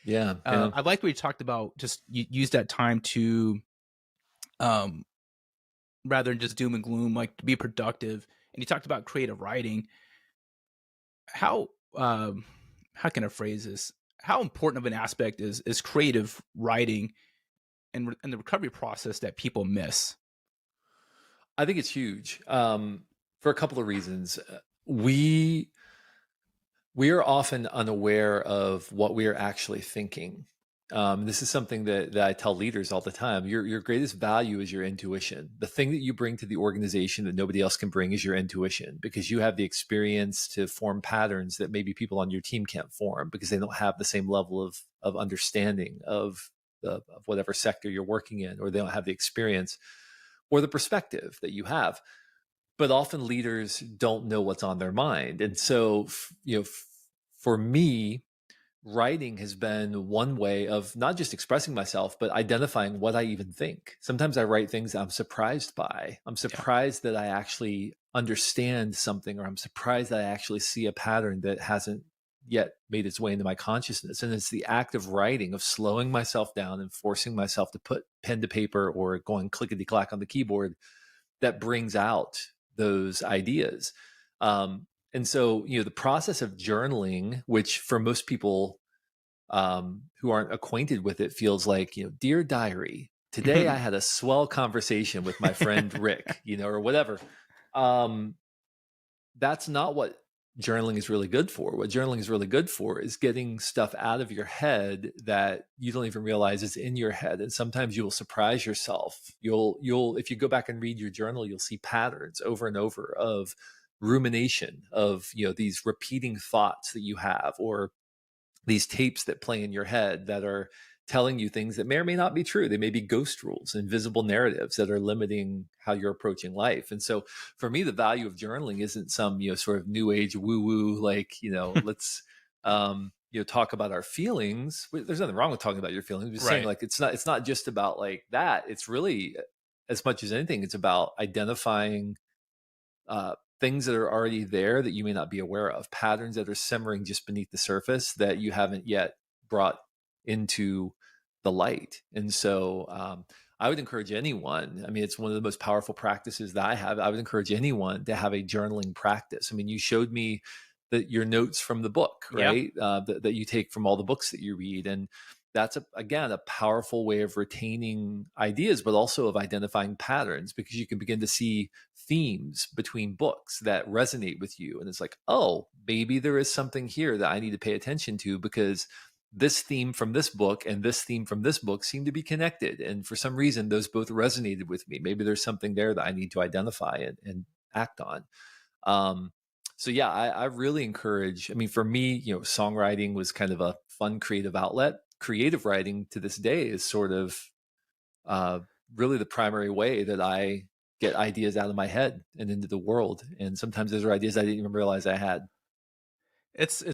Yeah. Yeah. I like what you talked about. Just you use that time to, um, rather than just doom and gloom, like to be productive. And you talked about creative writing. How um, how can I phrase this? How important of an aspect is creative writing and the recovery process that people miss? I think it's huge, for a couple of reasons. We are often unaware of what we are actually thinking. This is something that I tell leaders all the time. Your greatest value is your intuition. The thing that you bring to the organization that nobody else can bring is your intuition, because you have the experience to form patterns that maybe people on your team can't form because they don't have the same level of understanding of whatever sector you're working in, or they don't have the experience or the perspective that you have. But often leaders don't know what's on their mind. And so, for me, writing has been one way of not just expressing myself, but identifying what I even think. Sometimes I write things I'm surprised by. I'm Yeah. surprised that I actually understand something, or I'm surprised that I actually see a pattern that hasn't yet made its way into my consciousness. And it's the act of writing, of slowing myself down and forcing myself to put pen to paper or going clickety clack on the keyboard, that brings out those ideas. And so, the process of journaling, which for most people who aren't acquainted with it, feels like, dear diary, today I had a swell conversation with my friend Rick, or whatever. Um, that's not what journaling is really good for. What journaling is really good for is getting stuff out of your head that you don't even realize is in your head. And sometimes you will surprise yourself. You'll if you go back and read your journal, you'll see patterns over and over of rumination, of these repeating thoughts that you have, or these tapes that play in your head that are telling you things that may or may not be true. They may be ghost rules, invisible narratives that are limiting how you're approaching life. And so for me, the value of journaling isn't some, sort of new age woo woo, like, let's, talk about our feelings. There's nothing wrong with talking about your feelings. I'm just saying, Right. like, it's not just about like that. It's really, as much as anything, it's about identifying things that are already there that you may not be aware of, patterns that are simmering just beneath the surface that you haven't yet brought into the light. And so, I would encourage anyone, I mean, it's one of the most powerful practices that I have. I would encourage anyone to have a journaling practice. I mean, you showed me that your notes from the book, Yeah. right? That you take from all the books that you read. And that's again, a powerful way of retaining ideas, but also of identifying patterns, because you can begin to see themes between books that resonate with you. And it's like, oh, maybe there is something here that I need to pay attention to, because this theme from this book and this theme from this book seem to be connected. And for some reason, those both resonated with me. Maybe there's something there that I need to identify and act on. Um, so yeah, I really encourage, I mean, for me, songwriting was kind of a fun creative outlet. Creative writing to this day is sort of uh, really the primary way that I get ideas out of my head and into the world. And sometimes those are ideas I didn't even realize I had. It's